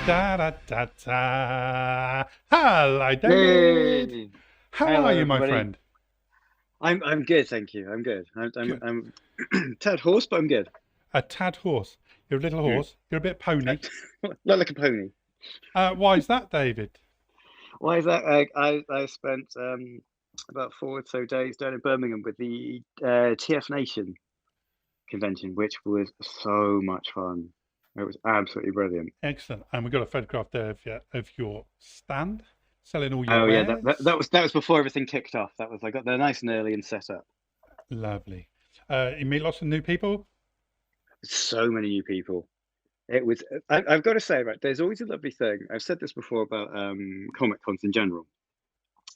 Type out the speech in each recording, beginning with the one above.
Da da da da. Hello, David. Yay! How are Hello, you, my everybody. friend? I'm good, thank you. I'm good. Good. I'm tad hoarse, but I'm good. A tad horse. You're a little Hmm. horse. You're a bit pony. Look like a pony. Why is that, David? Why is that? I spent about 4 or so days down in Birmingham with the TF Nation convention, which was so much fun. It was absolutely brilliant. Excellent. And we've got a photograph there of your stand, selling all your Oh yeah, wares. that was before everything kicked off. That was I got there nice and early and set up. Lovely. You meet lots of new people. So many new people. It was. I've got to say, right, there's always a lovely thing. I've said this before about Comic Cons in general,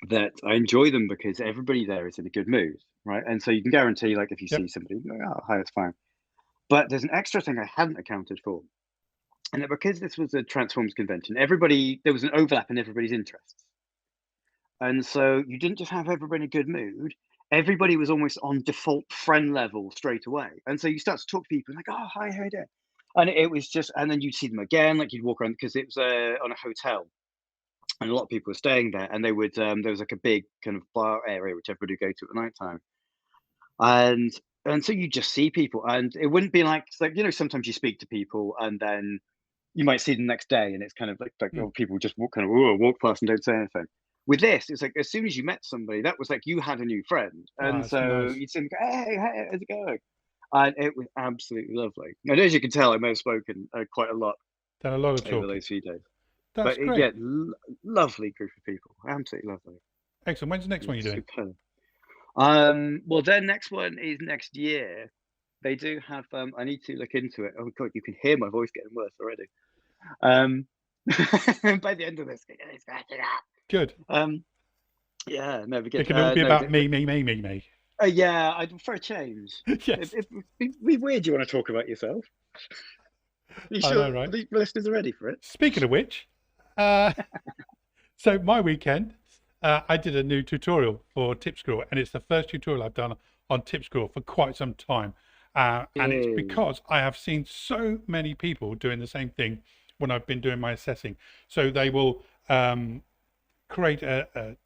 that I enjoy them because everybody there is in a good mood, right? And so you can guarantee, like, if you see Yep. somebody, you're like, oh, hi, it's fine. But there's an extra thing I hadn't accounted for, and that because this was a Transformers convention, there was an overlap in everybody's interests, and so you didn't just have everybody in a good mood. Everybody was almost on default friend level straight away, and so you start to talk to people like, "Oh, hi, how you doing?" And it was just, and then you'd see them again, like you'd walk around because it was on a hotel, and a lot of people were staying there, and they would there was like a big kind of bar area which everybody would go to at night time, and so you just see people, and it wouldn't be like it's like sometimes you speak to people and then you might see them next day, and it's kind of like Mm. oh, people just walk past and don't say anything. With this, it's like as soon as you met somebody, that was like you had a new friend, Ah, and it's so nice. you'd say, hey, how's it going? And it was absolutely lovely. And as you can tell, I may have spoken quite a lot Done a lot of over talking. those few days. That's But great. yeah, lovely group of people, absolutely lovely. Excellent. When's the next It one was you're doing? superb. Well, their next one is next year. They do have. I need to look into it. Oh God, you can hear my voice getting worse already. Um, by the end of this, it's cracking up. Good. Yeah, no, we It get. can all be No, about me, me, me, me, me. yeah, for a change. Yes, It'd be weird. You want to talk about yourself? Are you I sure know, right? the listeners are ready for it? Speaking of which, uh, so my weekend, I did a new tutorial for TipSquirrel, and it's the first tutorial I've done on TipSquirrel for quite some time. And it's Yay. because I have seen so many people doing the same thing when I've been doing my assessing. So they will create an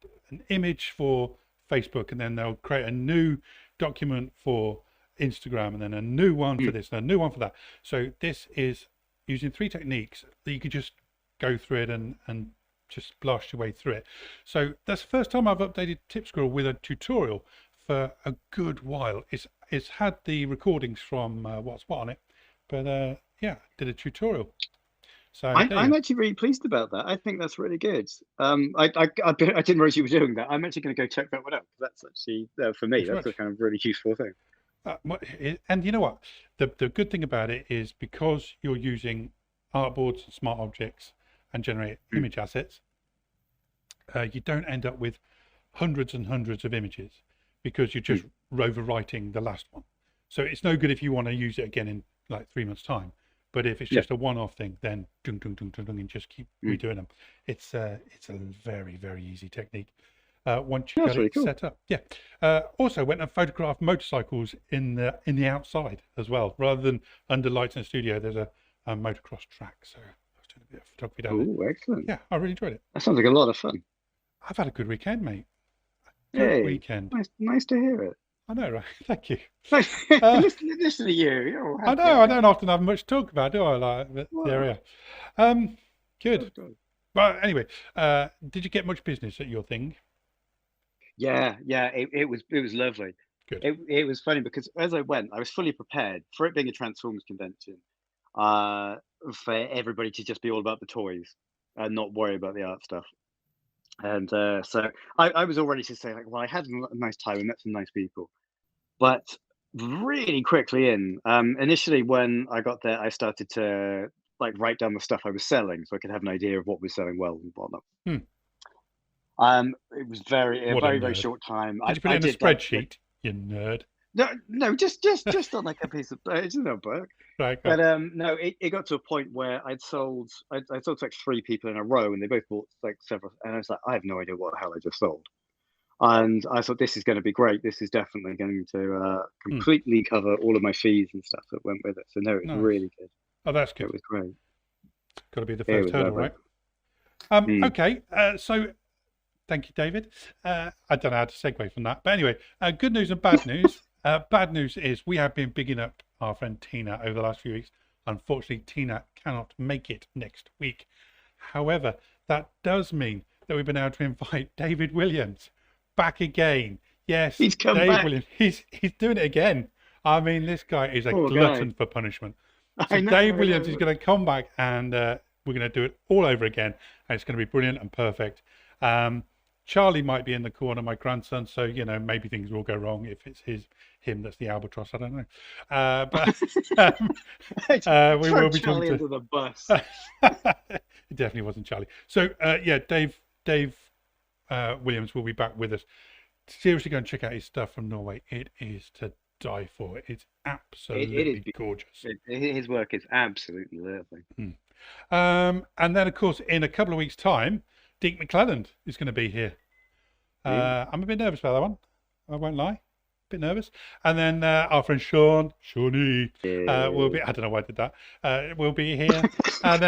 image for Facebook, and then they'll create a new document for Instagram, and then a new one for Mm. this and a new one for that. So this is using three techniques that you could just go through it and just blast your way through it. So that's the first time I've updated TipSquirrel with a tutorial for a good while. It's had the recordings from What's What on it, but yeah, did a tutorial. So there you I'm go. actually really pleased about that. I think that's really good. I didn't realize you were doing that. I'm actually going to go check that one out because that's actually for me Thanks very that's a much. kind of really useful thing. And you know what? The good thing about it is because you're using artboards and smart objects and generate Mm. image assets, you don't end up with hundreds and hundreds of images because you're just Mm. overwriting the last one. So it's no good if you want to use it again in like 3 months' time. But if it's Yeah. just a one-off thing, then dung dung dung dung dung and just keep Mm. redoing them. It's a very very easy technique once you That's got really it cool. set up. Yeah. Also went and photographed motorcycles in the outside as well, rather than under lights in the studio. There's a motocross track, so I was doing a bit of photography down there. Oh, excellent. Yeah, I really enjoyed it. That sounds like a lot of fun. I've had a good weekend, mate. Good Hey, weekend. nice to hear it. I know, right? Thank you. Nice, Uh, listen to you. You're all I happy, know aren't I you? don't often have much to talk about, do I? But there we Wow. are. Um, good. Good, good. Well, anyway, did you get much business at your thing? Yeah. It was lovely. Good. It was funny because as I went, I was fully prepared for it being a Transformers convention. Uh, for everybody to just be all about the toys and not worry about the art stuff. And so I was all ready to say like, well, I had a nice time. We met some nice people, but really quickly initially when I got there, I started to like write down the stuff I was selling so I could have an idea of what was selling well and whatnot. Hmm. It was very a What a very very nerd. short time. Did you put it I in a did like spreadsheet? You nerd. no, just on like a piece of it's in a book. Right. Go. But no, it got to a point where I sold to like three people in a row, and they both bought like several, and I was like, I have no idea what the hell I just sold. And I thought this is going to be great. This is definitely going to Hmm. completely cover all of my fees and stuff that went with it. So no, it was Nice. really good. Oh, that's It good. was great. Got to be the It first was hurdle, lovely. right? Okay, so thank you, David. I don't know how to segue from that. But anyway, good news and bad news. Bad news is we have been bigging up our friend Tina over the last few weeks. Unfortunately, Tina cannot make it next week. However, that does mean that we've been able to invite David Williams back again. Yes, He's come Dave back. Williams. He's doing it again. I mean, this guy is a Poor glutton guy. for punishment. So I know. Dave Williams is going to come back and we're going to do it all over again. And it's going to be brilliant and perfect. Charlie might be in the corner, my grandson. So, you know, maybe things will go wrong if it's him that's the albatross. I don't know. But we will be Charlie talking under the bus. It definitely wasn't Charlie. So, yeah, Dave Williams will be back with us. Seriously, go and check out his stuff from Norway. It is to die for. It's absolutely gorgeous. His work is absolutely lovely. And then, of course, in a couple of weeks' time, Deke McClelland is going to be here. I'm a bit nervous about that one. I won't lie. A bit nervous. And then our friend Shawnee, will be. I don't know why I did that. Will be here. And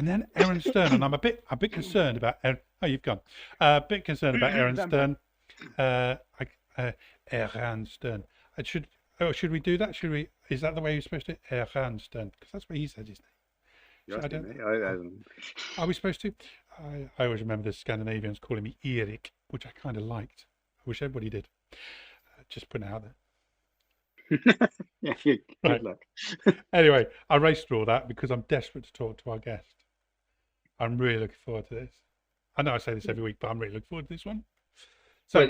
then Aaron Stern. And I'm a bit concerned about. Oh, you've gone. A bit concerned about Aaron Stern. Aaron Stern. Should we do that? Should we? Is that the way you're supposed to? Aaron Stern, because that's what he said his name. Are we supposed to? I always remember the Scandinavians calling me Erik, which I kind of liked. I wish everybody did. Just putting it out there. Yeah, good Right. luck. Anyway, I raced through all that because I'm desperate to talk to our guest. I'm really looking forward to this. I know I say this every week, but I'm really looking forward to this one. So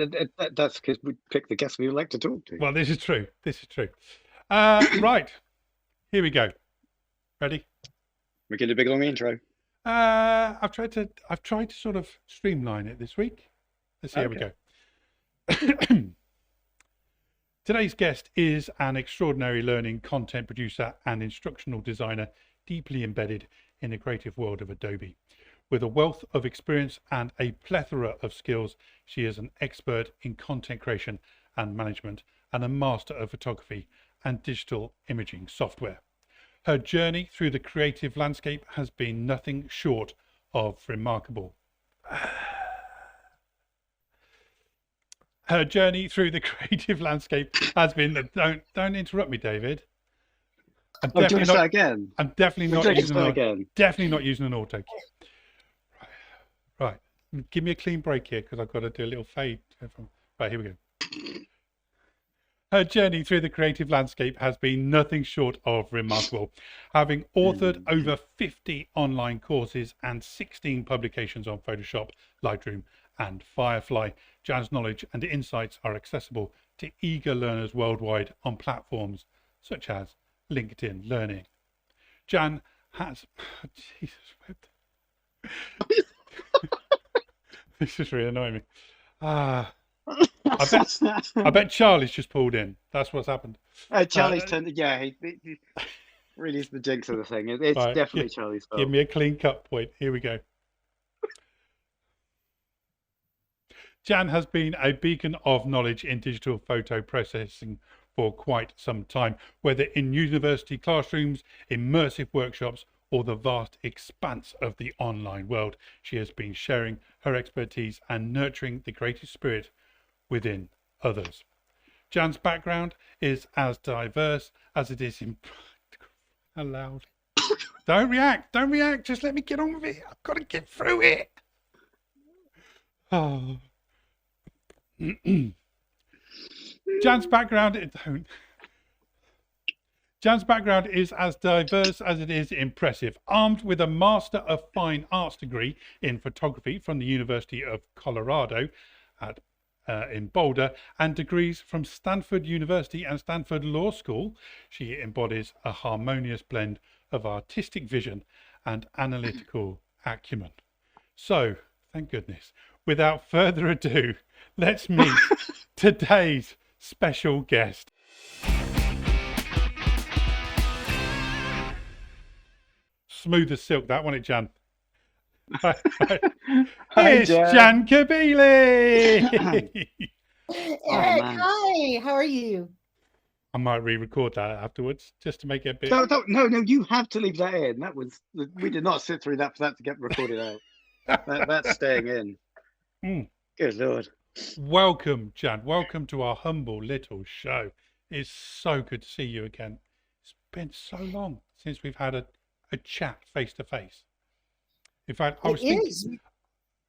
that's because we picked the guest we would like to talk to. well, this is true. This is true. Right, here we go. Ready? We get a big long intro. I've tried to sort of streamline it this week. Let's see how we go. Today's guest is an extraordinary learning content producer and instructional designer deeply embedded in the creative world of Adobe. With a wealth of experience and a plethora of skills, she is an expert in content creation and management and a master of photography and digital imaging software. Her journey through the creative landscape has been nothing short of remarkable. Her journey through the creative landscape has been. Don't interrupt me, David. I'm definitely not again. I'm definitely not using an auto cue. Right. Give me a clean break here because I've got to do a little fade. Right, here we go. Her journey through the creative landscape has been nothing short of remarkable. Having authored over 50 online courses and 16 publications on Photoshop, Lightroom, and Firefly, Jan's knowledge and insights are accessible to eager learners worldwide on platforms such as LinkedIn Learning. Jan has... Jesus, this is really annoying me. I bet Charlie's just pulled in. That's what's happened. Charlie's turned. Yeah, he really is the jinx of the thing. It's right, definitely Charlie's fault. Give me a clean cut point. Here we go. Jan has been a beacon of knowledge in digital photo processing for quite some time, whether in university classrooms, immersive workshops, or the vast expanse of the online world. She has been sharing her expertise and nurturing the creative spirit within others. Jan's background is as diverse as it is in... Aloud. Don't react. Just let me get on with it. I've got to get through it. Oh. Jan's background is as diverse as it is impressive. Armed with a Master of Fine Arts degree in photography from the University of Colorado in Boulder and degrees from Stanford University and Stanford Law School, she embodies a harmonious blend of artistic vision and analytical acumen. So, thank goodness, without further ado, let's meet today's special guest. Smooth as silk, that wasn't it, Jan? It's Jan Kabili. Eric, hi. How are you? I might re-record that afterwards just to make it a bit. No, you have to leave that in. We did not sit through that for that to get recorded out. That's staying in. Mm. Good Lord. Welcome, Jan. Welcome to our humble little show. It's so good to see you again. It's been so long since we've had a chat face to face. In fact, I was thinking.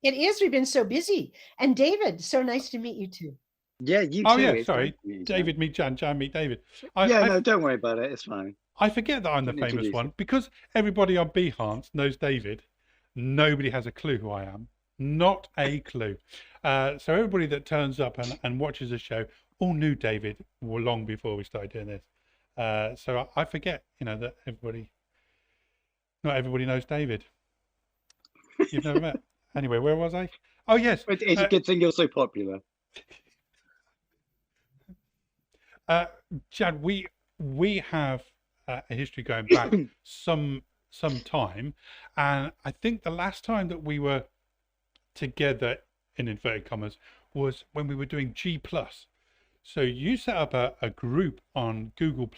It is. We've been so busy. And David, so nice to meet you too. Yeah, you too. Oh yeah, sorry. David meet Jan, Jan meet David. Don't worry about it. It's fine. I forget that I'm the famous one because everybody on Behance knows David. Nobody has a clue who I am. Not a clue. So everybody that turns up and watches the show all knew David long before we started doing this. So I forget, that not everybody knows David. You've never met. Anyway, where was I? Oh yes. It's a good thing you're so popular. Chad, we have a history going back some time, and I think the last time that we were together in inverted commas was when we were doing G+. So you set up a group on Google+.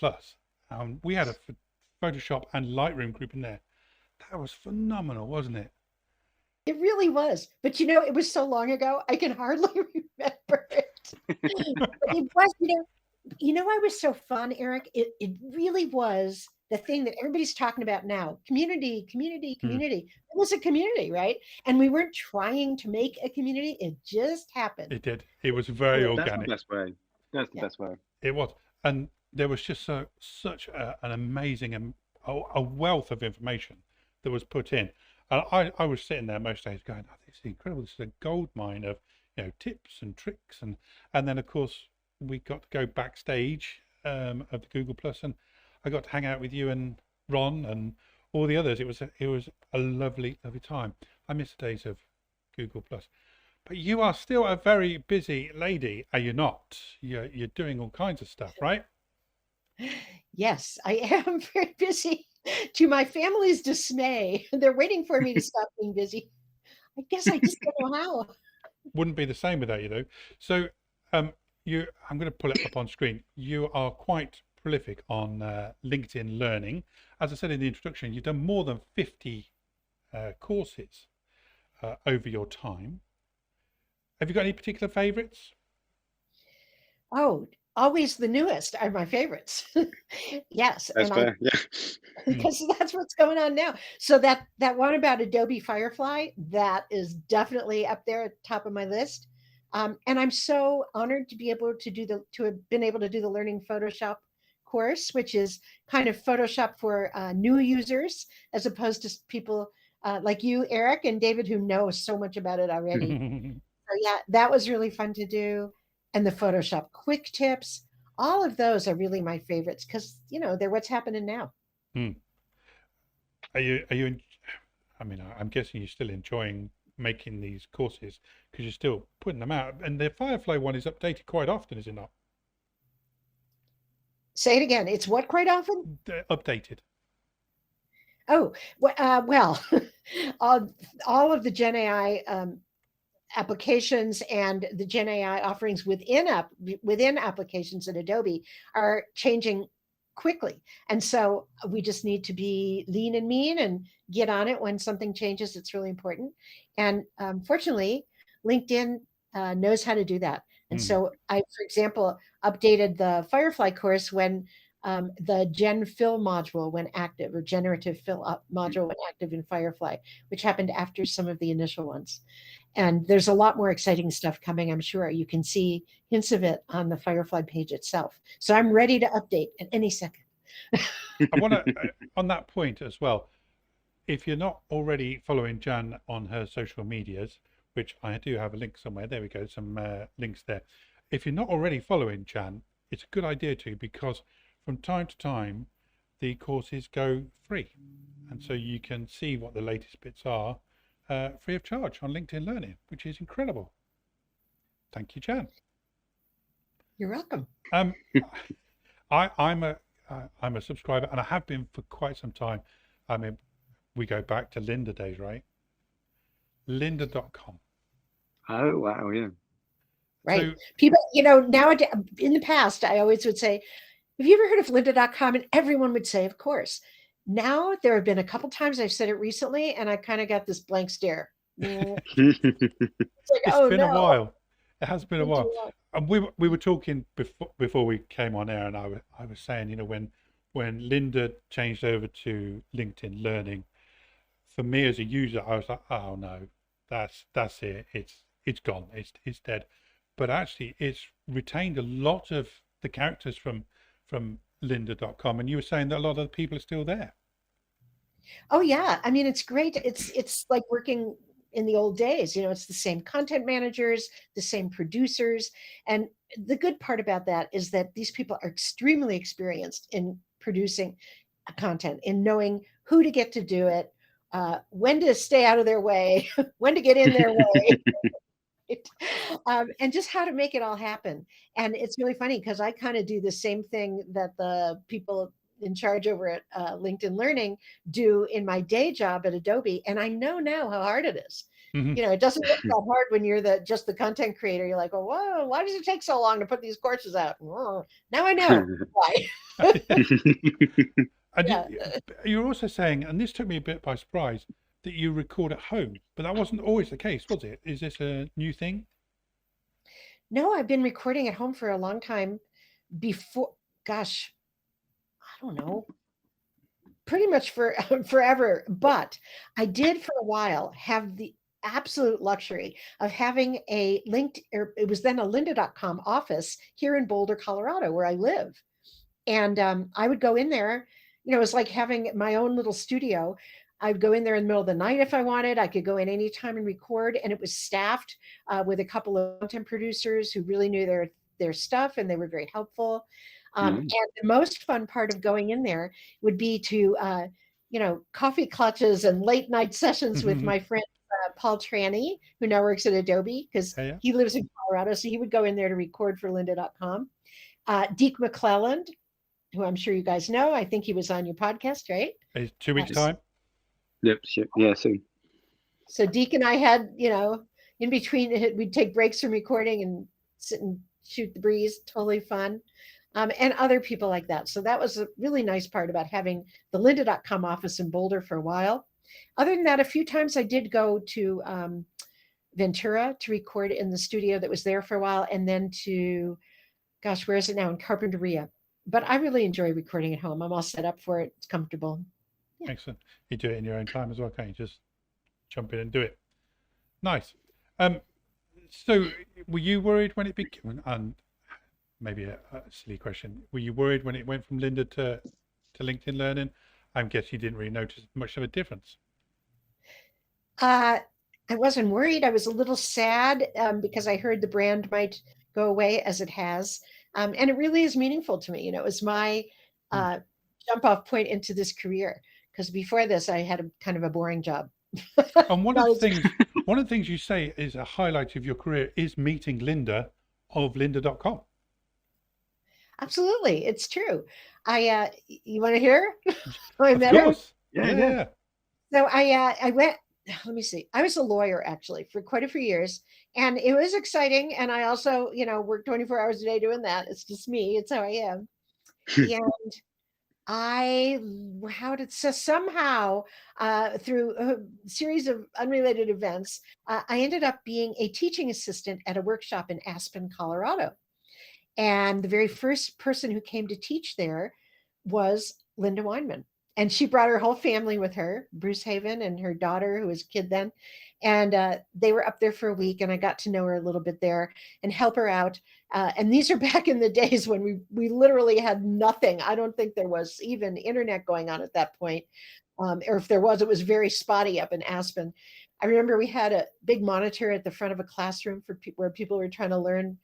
We had a Photoshop and Lightroom group in there. That was phenomenal, wasn't it? It really was. But it was so long ago, I can hardly remember it. But it was, why it was so fun, Eric? It really was the thing that everybody's talking about now. Community. It was a community, right? And we weren't trying to make a community. It just happened. It did. It was very organic. That's the best way. That's the best way. It was. And there was just such an amazing a wealth of information that was put in. And I was sitting there most days going, oh, this is incredible. This is a gold mine of tips and tricks. And then, of course, we got to go backstage of the Google Plus, and I got to hang out with you and Ron and all the others. It was a lovely, lovely time. I miss the days of Google Plus. But you are still a very busy lady, are you not? You're doing all kinds of stuff, right? Yes, I am very busy. To my family's dismay, they're waiting for me to stop being busy. I guess I just don't know how. Wouldn't be the same without you, though. So, I'm going to pull it up on screen. You are quite prolific on LinkedIn Learning. As I said in the introduction, you've done more than 50 courses over your time. Have you got any particular favorites? Oh, always the newest are my favorites. Yes. That's fair. Yeah. Because that's what's going on now. So that one about Adobe Firefly, that is definitely up there at the top of my list. And I'm so honored to be able to have been able to do the Learning Photoshop course, which is kind of Photoshop for new users, as opposed to people like you, Eric, and David, who know so much about it already. So yeah, that was really fun to do. And the Photoshop quick tips, all of those are really my favorites because, they're what's happening now. Are you, I'm guessing you're still enjoying making these courses because you're still putting them out. And the Firefly one is updated quite often, is it not? Say it again. It's what quite often? Updated. Oh, well, all of the Gen AI applications and the Gen AI offerings within applications at Adobe are changing quickly. And so we just need to be lean and mean and get on it when something changes. It's really important. And fortunately, LinkedIn knows how to do that. And so I, for example, updated the Firefly course when the Gen Fill module went active, or generative fill module went active in Firefly, which happened after some of the initial ones. And there's a lot more exciting stuff coming, I'm sure. You can see hints of it on the Firefly page itself. So I'm ready to update at any second. I want to, on that point as well, if you're not already following Jan on her social medias, which I do have a link somewhere, there we go, some links there. If you're not already following Jan, it's a good idea to, because from time to time, the courses go free. And so you can see what the latest bits are free of charge on LinkedIn Learning, which is incredible. Thank you, Jan. You're welcome. I'm a subscriber, and I have been for quite some time. I mean, we go back to Linda days, right? Lynda.com. Oh, wow, yeah. Right. So, people, nowadays, in the past, I always would say, have you ever heard of lynda.com? And everyone would say, of course. Now there have been a couple times I've said it recently, and I kind of got this blank stare. It's like, It's oh been a no, while. It has been a been too while. long. And we were talking before we came on air, and I was saying, when Linda changed over to LinkedIn Learning, for me as a user, I was like, oh no, that's it. It's gone. It's dead. But actually, it's retained a lot of the characters from lynda.com, and you were saying that a lot of the people are still there. Oh yeah, I mean it's great. It's like working in the old days. It's the same content managers, the same producers, and the good part about that is that these people are extremely experienced in producing content, in knowing who to get to do it, when to stay out of their way, when to get in their way, and just how to make it all happen. And it's really funny because I kind of do the same thing that the people in charge over at LinkedIn Learning do in my day job at Adobe, and I know now how hard it is. Hmm. It doesn't look that hard when you're just the content creator. You're like, oh, whoa, why does it take so long to put these courses out? Whoa, now I know why. And Yeah. you're also saying, and this took me a bit by surprise, that you record at home, but that wasn't always the case, was it? Is this a new thing? No, I've been recording at home for a long time before, gosh, I don't know, pretty much for forever. But I did for a while have the absolute luxury of having a linked, or it was then a lynda.com office here in Boulder, Colorado, where I live. And I would go in there, it was like having my own little studio. I'd go in there in the middle of the night if I wanted. I could go in anytime and record, and it was staffed with a couple of content producers who really knew their stuff, and they were very helpful. And the most fun part of going in there would be to, coffee clutches and late night sessions with Yeah, my friend Paul Tranny, who now works at Adobe because yeah. he lives in Colorado. So he would go in there to record for lynda.com. Deke McClelland, who I'm sure you guys know. I think he was on your podcast, right? It's 2 weeks time. Yep. Yeah. Soon. So Deke and I had, in between, we'd take breaks from recording and sit and shoot the breeze. Totally fun. And other people like that. So that was a really nice part about having the lynda.com office in Boulder for a while. Other than that, a few times I did go to Ventura to record in the studio that was there for a while, and then to, gosh, where is it now? In Carpinteria. But I really enjoy recording at home. I'm all set up for it. It's comfortable. Yeah. Excellent. You do it in your own time as well, can't you? Just jump in and do it. Nice. Um, so were you worried when it became, and maybe a silly question, were you worried when it went from Linda to LinkedIn Learning? I guess you didn't really notice much of a difference. I wasn't worried. I was a little sad because I heard the brand might go away as it has. And it really is meaningful to me. It was my jump off point into this career, because before this, I had a kind of a boring job. And one of the things you say is a highlight of your career is meeting Linda of lynda.com. Absolutely. It's true. You want to hear? I Of met her. course. Yeah. Yeah. So I went, let me see. I was a lawyer actually for quite a few years, and it was exciting. And I also, work 24 hours a day doing that. It's just me. It's how I am. And somehow through a series of unrelated events, I ended up being a teaching assistant at a workshop in Aspen, Colorado. And the very first person who came to teach there was Linda Weinman. And she brought her whole family with her, Bruce Haven and her daughter, who was a kid then. And they were up there for a week, and I got to know her a little bit there and help her out. And these are back in the days when we literally had nothing. I don't think there was even internet going on at that point. Or if there was, it was very spotty up in Aspen. I remember we had a big monitor at the front of a classroom for where people were trying to learn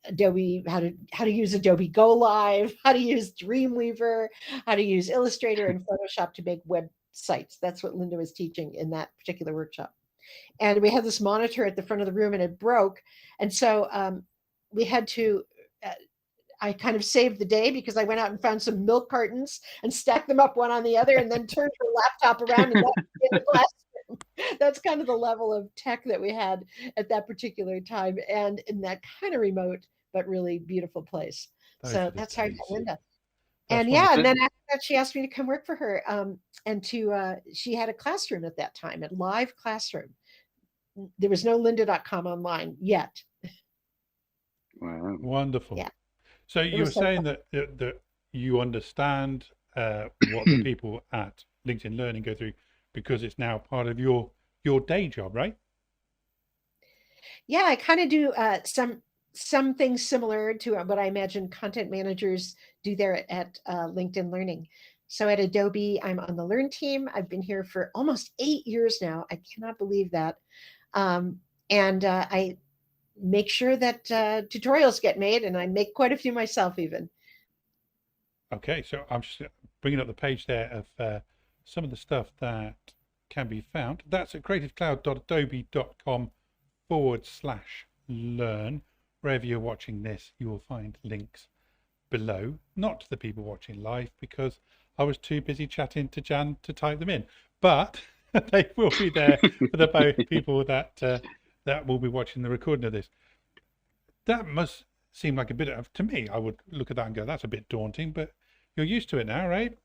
Adobe, how to use Adobe Go Live, how to use Dreamweaver, how to use Illustrator and Photoshop to make websites. That's what Linda was teaching in that particular workshop. And we had this monitor at the front of the room, and it broke. And so we had to, I kind of saved the day because I went out and found some milk cartons and stacked them up one on the other, and then turned her laptop around and got in the classroom. That's kind of the level of tech that we had at that particular time, and in that kind of remote but really beautiful place. Those So were the that's how I days. met Linda. That's And wonderful. and then after that, she asked me to come work for her. And she had a classroom at that time, a live classroom. There was no lynda.com online yet. Wow. Wonderful. Yeah, So it you were was so saying fun. that you understand what the people at LinkedIn Learning go through because it's now part of your day job, right? Yeah, I kind of do some things similar to what I imagine content managers do there at LinkedIn Learning. So at Adobe, I'm on the Learn team. I've been here for almost 8 years now. I cannot believe that. Um, and I make sure that tutorials get made, and I make quite a few myself even. Okay, so I'm just bringing up the page there of some of the stuff that can be found. That's at creativecloud.adobe.com/learn. Wherever you're watching this, you will find links below, not to the people watching live because I was too busy chatting to Jan to type them in, but they will be there for the people that will be watching the recording of this. That must seem like a bit of, to me, I would look at that and go, that's a bit daunting, but you're used to it now, right?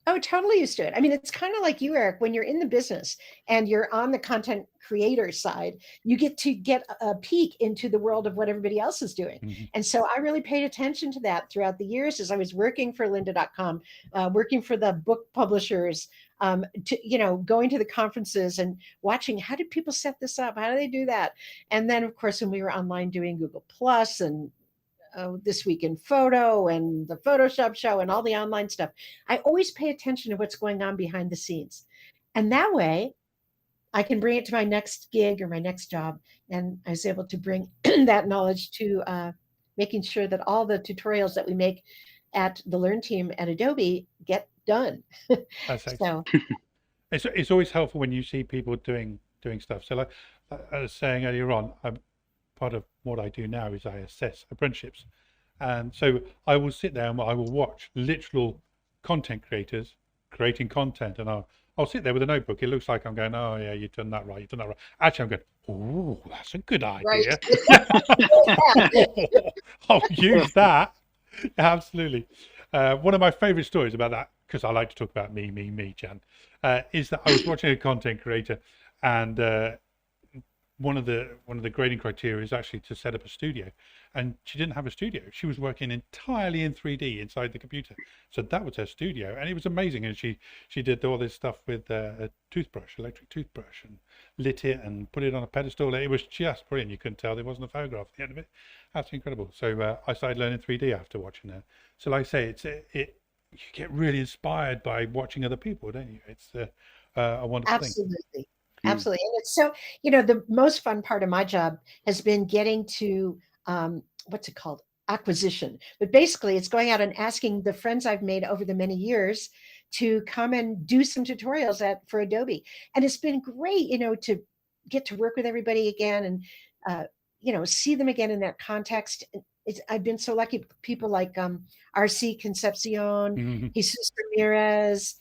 Oh, totally used to it. I mean, it's kind of like you, Eric, when you're in the business and you're on the content creator side, you get to get a peek into the world of what everybody else is doing. Mm-hmm. And so I really paid attention to that throughout the years as I was working for lynda.com, working for the book publishers, going to the conferences and watching how did people set this up? How do they do that? And then, of course, when we were online doing Google Plus and This Week in Photo and the Photoshop show and all the online stuff. I always pay attention to what's going on behind the scenes. And that way I can bring it to my next gig or my next job. And I was able to bring that knowledge to making sure that all the tutorials that we make at the Learn team at Adobe get done. That's So, excellent. It's always helpful when you see people doing stuff. So like I was saying earlier on, part of what I do now is I assess apprenticeships. And so I will sit there and I will watch literal content creators creating content. And I'll sit there with a notebook. It looks like I'm going, oh, yeah, you've done that right. You've done that right. Actually, I'm going, oh, that's a good right. idea. I'll use that. Absolutely. One of my favorite stories about that, because I like to talk about me, Jan, is that I was watching a content creator and one of the grading criteria is actually to set up a studio, and she didn't have a studio. She was working entirely in 3D inside the computer, so that was her studio, and it was amazing. And she did all this stuff with a toothbrush, electric toothbrush, and lit it and put it on a pedestal. It was just brilliant. You couldn't tell there wasn't a photograph at the end of it. That's incredible. So I started learning 3D after watching her. So like I say, you get really inspired by watching other people, don't you? It's a wonderful thing. Absolutely. Absolutely. And it's so, the most fun part of my job has been getting to, what's it called? Acquisition. But basically, it's going out and asking the friends I've made over the many years to come and do some tutorials for Adobe. And it's been great, to get to work with everybody again and, see them again in that context. I've been so lucky. People like RC Concepcion, Mm-hmm. Jesus Ramirez,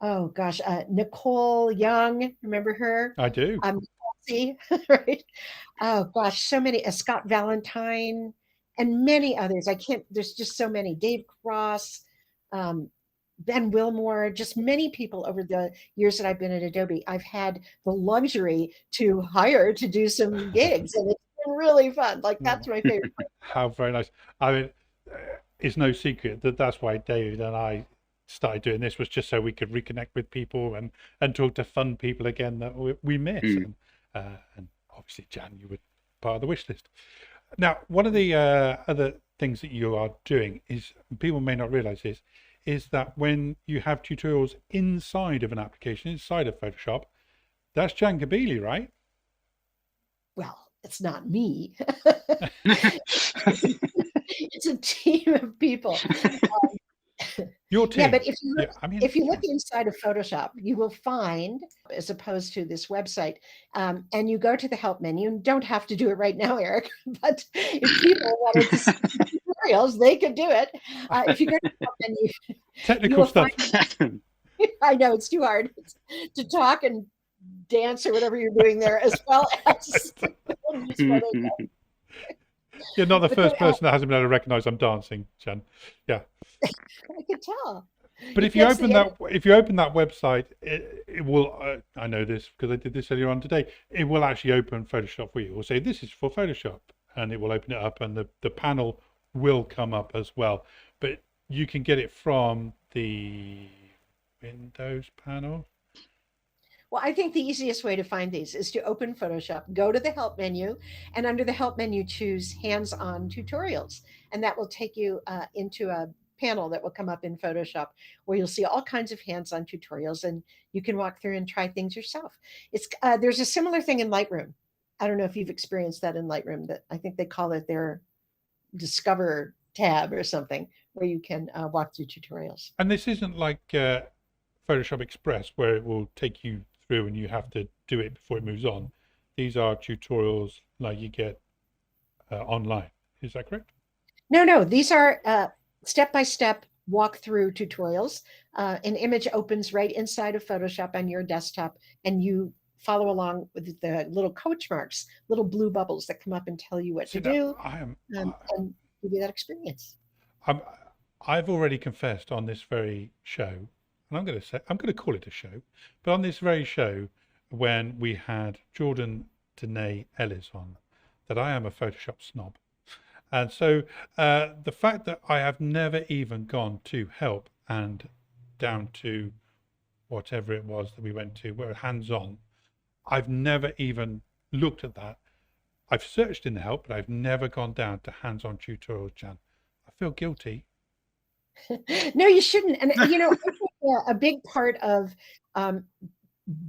oh gosh, Nicole Young, remember her? I do. Kelsey, right? Oh gosh, so many. Scott Valentine, and many others. I can't. There's just so many. Dave Cross, Ben Wilmore, just many people over the years that I've been at Adobe. I've had the luxury to hire to do some gigs, and it's been really fun. Like that's my favorite part. How very nice. I mean, it's no secret that that's why David and I started doing this, was just so we could reconnect with people and talk to fun people again that we miss. And obviously, Jan, you were part of the wish list. Now, one of the other things that you are doing is, people may not realize this, is that when you have tutorials inside of an application, inside of Photoshop, that's Jan Kabili, right? Well, it's not me. It's a team of people. Your team. Yeah, but if you look, Yeah, if you look inside of Photoshop, you will find, as opposed to this website, and you go to the help menu, and don't have to do it right now, Eric, but if people wanted to see tutorials, they could do it. If you go to the help menu, technical stuff. I know it's too hard to talk and dance or whatever you're doing there, as well as You're not the But first person that hasn't been able to recognize I'm dancing, Jen. Yeah. I can tell. But It if you gets open the that website, it will. I know this because I did this earlier on today. It will actually open Photoshop for you. It will say this is for Photoshop, and it will open it up, and the panel will come up as well. But you can get it from the Windows panel. Well, I think the easiest way to find these is to open Photoshop, go to the help menu, and under the help menu, choose hands on tutorials. And that will take you into a panel that will come up in Photoshop where you'll see all kinds of hands on tutorials and you can walk through and try things yourself. There's a similar thing in Lightroom. I don't know if you've experienced that in Lightroom, that I think they call it their Discover tab or something where you can walk through tutorials. And this isn't like Photoshop Express where it will take you through and you have to do it before it moves on. These are tutorials like you get online. Is that correct? No. These are step-by-step walkthrough tutorials. An image opens right inside of Photoshop on your desktop, and you follow along with the little coach marks, little blue bubbles that come up and tell you what to do, and give you that experience. I've already confessed on this very show, and I'm going to call it a show, but on this very show, when we had Jordan Danae Ellis on, that I am a Photoshop snob. And so the fact that I have never even gone to help and down to whatever it was that we went to, where hands-on, I've never even looked at that. I've searched in the help, but I've never gone down to hands-on tutorials, Jan. I feel guilty. No, you shouldn't. And I think a big part of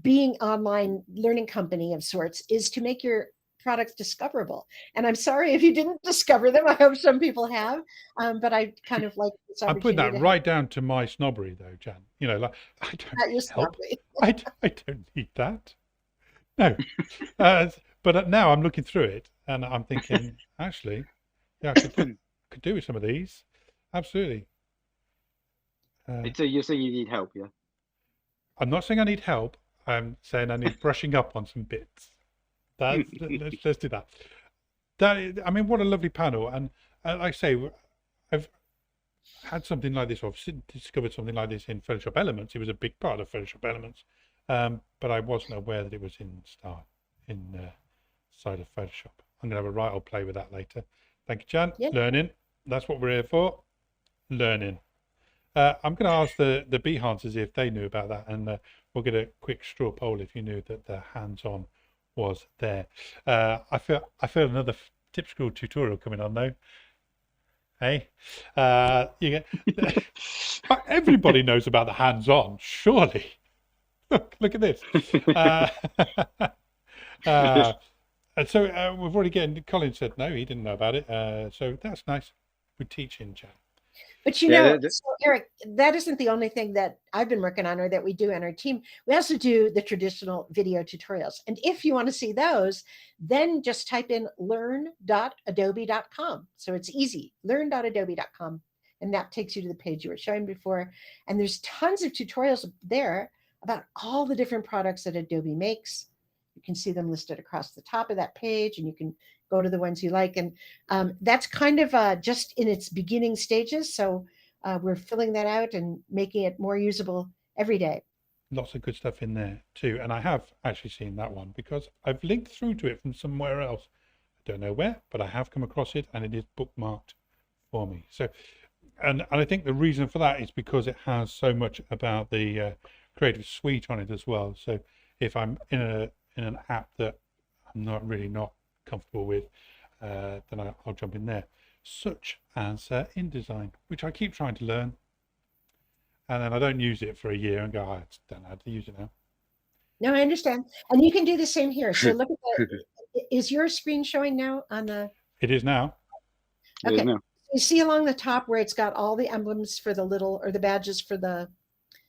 being online learning company of sorts is to make your products discoverable. And I'm sorry if you didn't discover them. I hope some people have, but I kind of like this opportunity. I'm putting that right down to my snobbery, though, Jan. You know, like I don't help. I don't need that. No, but now I'm looking through it and I'm thinking, actually, yeah, I could do with some of these. Absolutely. So you're saying you need help, yeah? I'm not saying I need help. I'm saying I need brushing up on some bits. Let's do that. I mean, what a lovely panel. And like I say, I've had something like this, or discovered something like this in Photoshop Elements. It was a big part of Photoshop Elements, but I wasn't aware that it was inside of Photoshop. I'm going to have a right old play with that later. Thank you, Jan. Yeah. Learning. That's what we're here for. Learning. I'm going to ask the Behance if they knew about that, and we'll get a quick straw poll if you knew that the hands-on was there. I feel another TipSquirrel tutorial coming on though. Hey, everybody knows about the hands-on, surely. Look at this. And so we've already getting. Colin said no, he didn't know about it. So that's nice. We're teaching, Jan. But you know, so Eric, that isn't the only thing that I've been working on or that we do on our team. We also do the traditional video tutorials. And if you want to see those, then just type in learn.adobe.com. So it's easy, learn.adobe.com. And that takes you to the page you were showing before. And there's tons of tutorials there about all the different products that Adobe makes. You can see them listed across the top of that page, and you can go to the ones you like. And that's kind of just in its beginning stages. So we're filling that out and making it more usable every day. Lots of good stuff in there too. And I have actually seen that one because I've linked through to it from somewhere else. I don't know where, but I have come across it and it is bookmarked for me. So, and I think the reason for that is because it has so much about the Creative Suite on it as well. So if I'm in an app that I'm not comfortable with, then I'll jump in there, such as InDesign, which I keep trying to learn, and then I don't use it for a year and go, I don't know how to use it now. No, I understand, and you can do the same here. So look at that. Is your screen showing now on the? It is now. Okay. Is now. You see along the top where it's got all the emblems for the the badges for the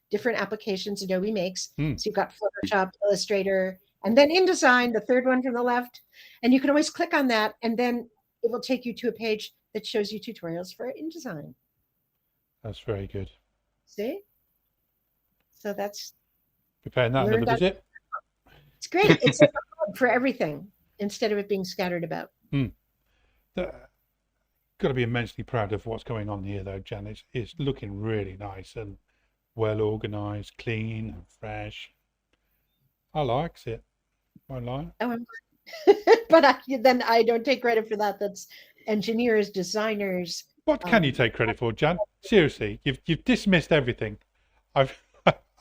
different applications Adobe makes. So you've got Photoshop, Illustrator, and then InDesign, the third one from the left. And you can always click on that, and then it will take you to a page that shows you tutorials for InDesign. That's very good. See? So that's... Preparing that another visit. It's great. It's like a hub for everything instead of it being scattered about. got to be immensely proud of what's going on here, though, Jan. It's looking really nice and well organized, clean and fresh. I likes it. I like. Oh, but then I don't take credit for that. That's engineers, designers. What can you take credit for, Jan? Seriously, you've dismissed everything. I've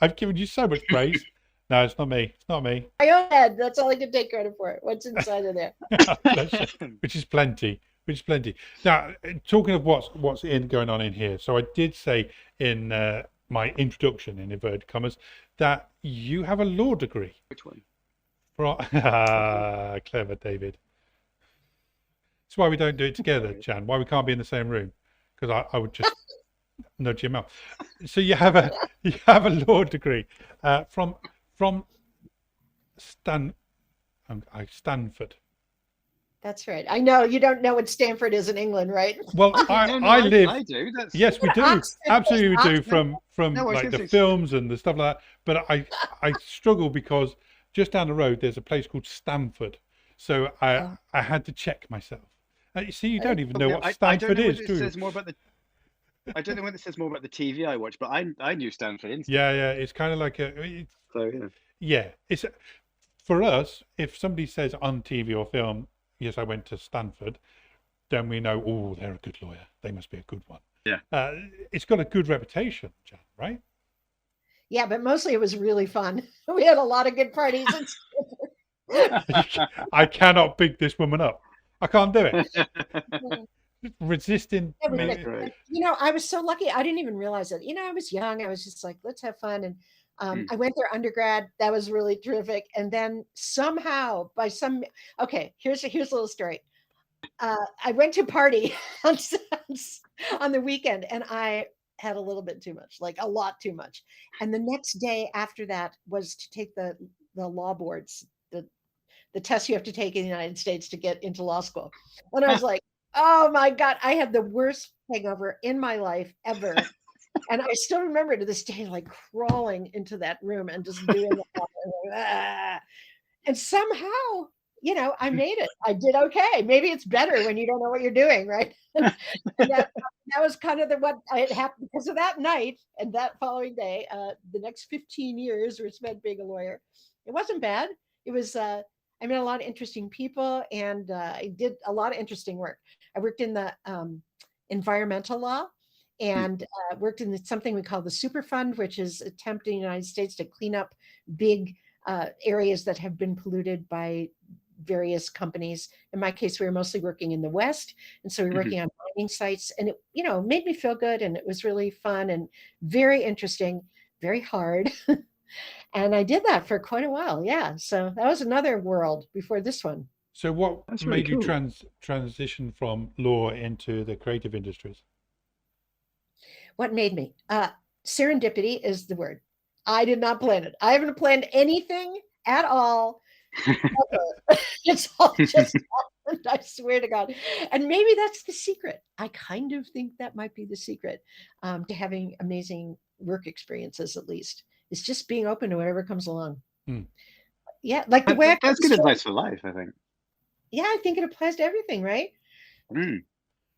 I've given you so much praise. No, it's not me. It's not me. My own head. That's all I can take credit for. What's inside of there? Which is plenty. Which is plenty. Now, talking of what's going on in here. So I did say in my introduction, in inverted commas, that you have a law degree. Which one? Clever, David. That's why we don't do it together, Jan. Why we can't be in the same room? Because I would just nudge your mouth. So you have a law degree from Stanford. That's right. I know you don't know what Stanford is in England, right? Well, I live. I do. Yes, we do. Absolutely, we do. From like the say films and the stuff like that. But I struggle because just down the road there's a place called Stanford, so I had to check myself. You see, you don't even know what Stanford is, do you? I don't know whether it says more about the TV I watch, but I knew Stanford instantly. Yeah. It's kind of like it's for us. If somebody says on TV or film, yes, I went to Stanford, then we know, oh, they're a good lawyer. They must be a good one. Yeah. It's got a good reputation, Jan, right? Yeah, but mostly it was really fun. We had a lot of good parties. I cannot pick this woman up. I can't do it. Resisting. You know, I was so lucky. I didn't even realize it. You know, I was young. I was just like, let's have fun. And I went there undergrad. That was really terrific. And then somehow here's a little story. I went to a party on the weekend and I had a little bit too much, like a lot too much. And the next day after that was to take the law boards, the test you have to take in the United States to get into law school. And I was like, oh my God, I had the worst hangover in my life ever. And I still remember to this day, like crawling into that room and just doing that. And somehow, you know, I made it. I did okay. Maybe it's better when you don't know what you're doing, right? And that was kind of what it happened because of that night and that following day. The next 15 years were spent being a lawyer. It wasn't bad. It was, I met a lot of interesting people and I did a lot of interesting work. I worked in the environmental law and worked in something we call the Superfund, which is attempting in the United States to clean up big areas that have been polluted by various companies. In my case, we were mostly working in the West. And so we were working on mining sites and it, you know, made me feel good. And it was really fun and very interesting, very hard. And I did that for quite a while. Yeah. So that was another world before this one. So what made you transition from law into the creative industries? What made me? Serendipity is the word. I did not plan it. I haven't planned anything at all. It's all just happened, I swear to God. And maybe that's the secret. I kind of think that might be the secret to having amazing work experiences, at least. It's just being open to whatever comes along. Yeah, like the way that's good advice for life, I think. Yeah, I think it applies to everything, right?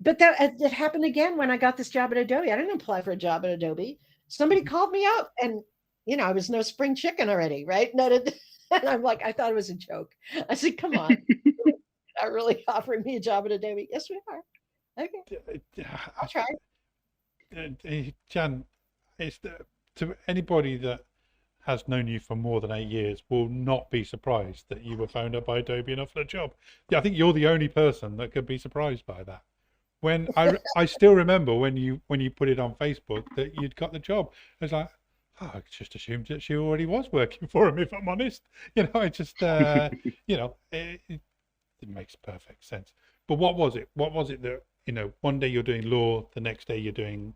But that happened again when I got this job at Adobe. I didn't apply for a job at Adobe. Somebody called me up and, you know, I was no spring chicken already, right? And I'm like, I thought it was a joke. I said, come on. You're not really offering me a job at Adobe. Yes, we are. Okay. I'll try. Jan, to anybody that has known you for more than 8 years will not be surprised that you were phoned up by Adobe and offered a job. Yeah, I think you're the only person that could be surprised by that. When I still remember when you put it on Facebook that you'd got the job. I was like, oh, I just assumed that she already was working for him, if I'm honest. You know, it just, you know, it makes perfect sense. But what was it? What was it that, you know, one day you're doing law, the next day you're doing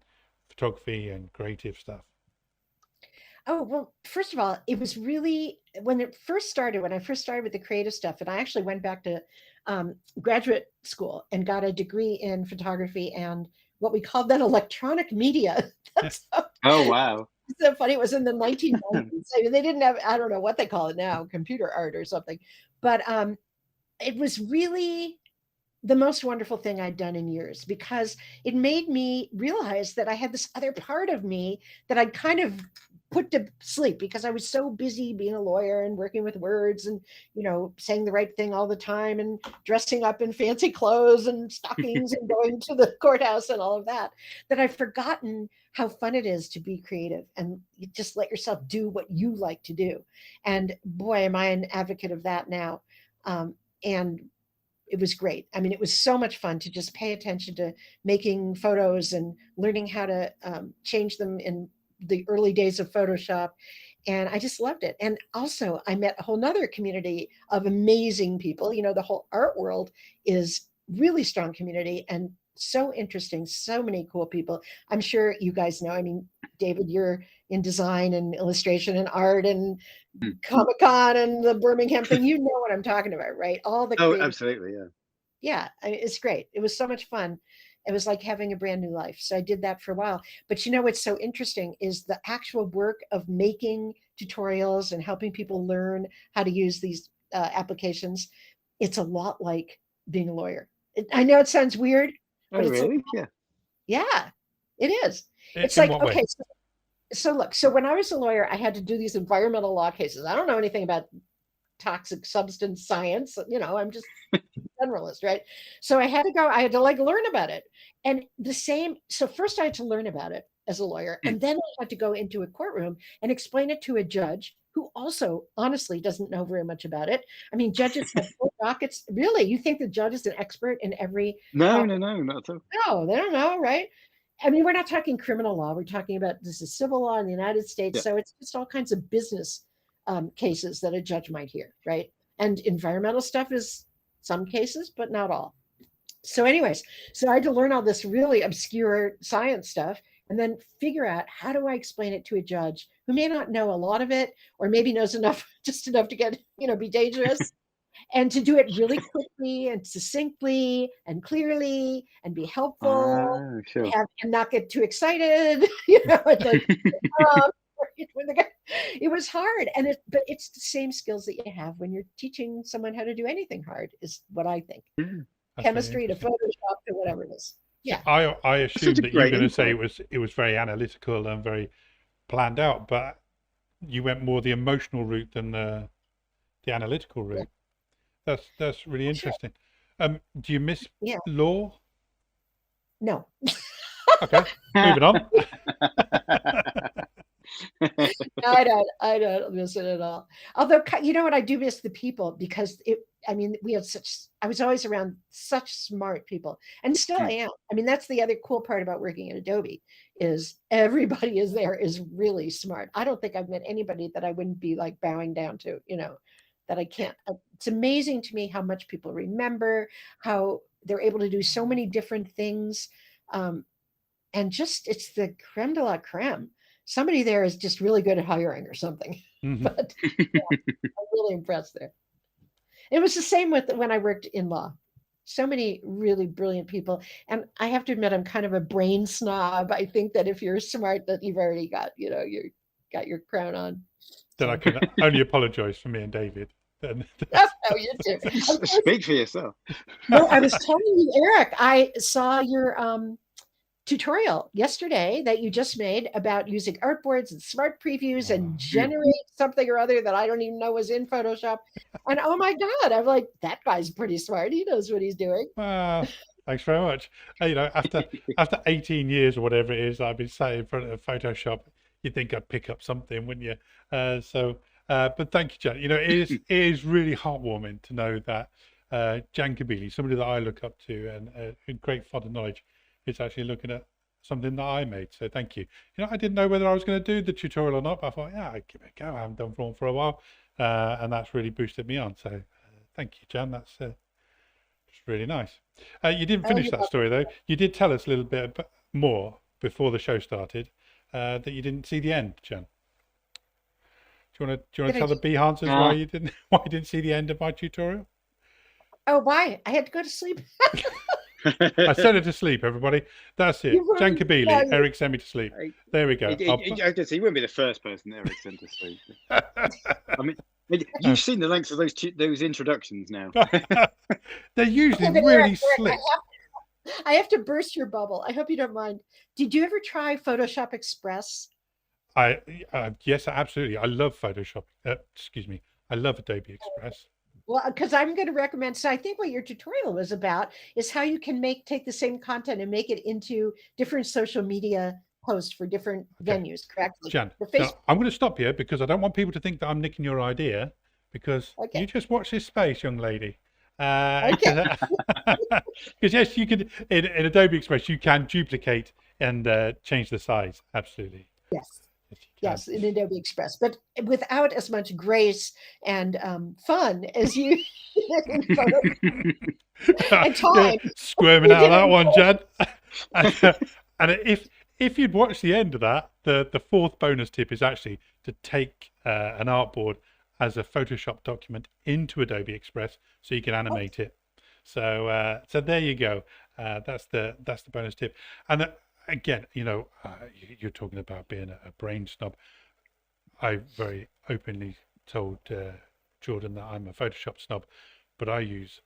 photography and creative stuff? Oh, well, first of all, it was really when I first started with the creative stuff, and I actually went back to graduate school and got a degree in photography and what we called then electronic media. Oh, wow. So funny. It was in the 1990s. They didn't have, I don't know what they call it now, computer art or something. But it was really the most wonderful thing I'd done in years, because it made me realize that I had this other part of me that I'd kind of put to sleep because I was so busy being a lawyer and working with words and, saying the right thing all the time and dressing up in fancy clothes and stockings and going to the courthouse and all of that, that I've forgotten how fun it is to be creative and you just let yourself do what you like to do. And boy, am I an advocate of that now. And it was great. I mean, it was so much fun to just pay attention to making photos and learning how to change them in the early days of Photoshop. And I just loved it. And also, I met a whole nother community of amazing people. The whole art world is really strong community and so interesting. So many cool people. I'm sure you guys know. I mean, David, you're in design and illustration and art and Comic-Con and the Birmingham thing. You know what I'm talking about, right? All the Oh, creative. absolutely, yeah. Yeah, it's great. It was so much fun. It was like having a brand new life. So I did that for a while. But what's so interesting is the actual work of making tutorials and helping people learn how to use these applications. It's a lot like being a lawyer. I know it sounds weird, but Oh, it's really? Yeah. yeah, it is. It's In like, what way? okay, so look, so when I was a lawyer, I had to do these environmental law cases. I don't know anything about toxic substance science. I'm just generalist, right? So I had to like learn about it. And so first I had to learn about it as a lawyer, and then I had to go into a courtroom and explain it to a judge who also honestly doesn't know very much about it. I mean, judges have full dockets. Really? You think the judge is an expert in every No, topic? not at all. No, they don't know, right? I mean, we're not talking criminal law. We're talking about this is civil law in the United States. Yeah. So it's just all kinds of business cases that a judge might hear, right? And environmental stuff is some cases, but not all. So, anyways, so I had to learn all this really obscure science stuff and then figure out how do I explain it to a judge who may not know a lot of it or maybe knows enough, just enough to get, be dangerous and to do it really quickly and succinctly and clearly and be helpful Sure. and not get too excited, um, it was hard, but it's the same skills that you have when you're teaching someone how to do anything hard, is what I think. Chemistry to Photoshop to whatever it is. Yeah, I assumed that you were great going to say insight. it was very analytical and very planned out, but you went more the emotional route than the analytical route. That's really interesting. Do you miss Yeah. law? no. Okay, moving on. I don't miss it at all. Although, you know what, I do miss the people because we had I was always around such smart people and still am. I mean, that's the other cool part about working at Adobe is everybody is really smart. I don't think I've met anybody that I wouldn't be like bowing down to, that I can't. It's amazing to me how much people remember, how they're able to do so many different things. And just, it's the creme de la creme. Somebody there is just really good at hiring or something. Mhm. But I'm really impressed there. It was the same with when I worked in law. So many really brilliant people. And I have to admit, I'm kind of a brain snob. I think that if you're smart, that you've already got, you got your crown on. Then I can only apologise for me and David. Then Oh, you too. Speak for yourself. No, I was telling you, Eric, I saw your tutorial yesterday that you just made about using artboards and smart previews and generate something or other that I don't even know was in Photoshop. And oh my God, I'm like, that guy's pretty smart. He knows what he's doing. Thanks very much. After 18 years or whatever it is, I've been sat in front of Photoshop. You'd think I'd pick up something, wouldn't you? But thank you, Jan. It is really heartwarming to know that Jan Kabili, somebody that I look up to and a great font of knowledge, is actually looking at something that I made. So thank you. I didn't know whether I was going to do the tutorial or not, but I thought, yeah, I'd give it a go. I haven't done one for a while, and that's really boosted me on. So thank you, Jan. That's really nice. You didn't finish that story though. You did tell us a little bit more before the show started that you didn't see the end, Jan. Do you want to tell the Behance why you didn't see the end of my tutorial? Oh, why? I had to go to sleep. I sent her to sleep, everybody. That's it. Jan Kabili, Eric sent me to sleep. There we go. I guess he wouldn't be the first person Eric sent to sleep. I mean, You've seen the lengths of those introductions now. They're usually Okay, but really Eric, slick. I have to burst your bubble. I hope you don't mind. Did you ever try Photoshop Express? Yes, absolutely. I love Photoshop. Excuse me. I love Adobe Express. Well, because I'm going to recommend. So I think what your tutorial was about is how you can take the same content and make it into different social media posts for different Okay. venues. Correct? Like Jan, the now, Facebook. I'm going to stop here because I don't want people to think that I'm nicking your idea, because Okay. you just watch this space, young lady. Okay. Because yes, you can in Adobe Express you can duplicate and change the size. Absolutely. Yes. Yes, you can. Yes, in Adobe Express, but without as much grace and fun as you in Photoshop and time. Squirming You out of did that it. one, Jan. And if you'd watch the end of that, the fourth bonus tip is actually to take an artboard as a Photoshop document into Adobe Express so you can animate it. So so there you go. That's the bonus tip. And again, you're talking about being a brain snob. I very openly told Jordan that I'm a Photoshop snob, but I use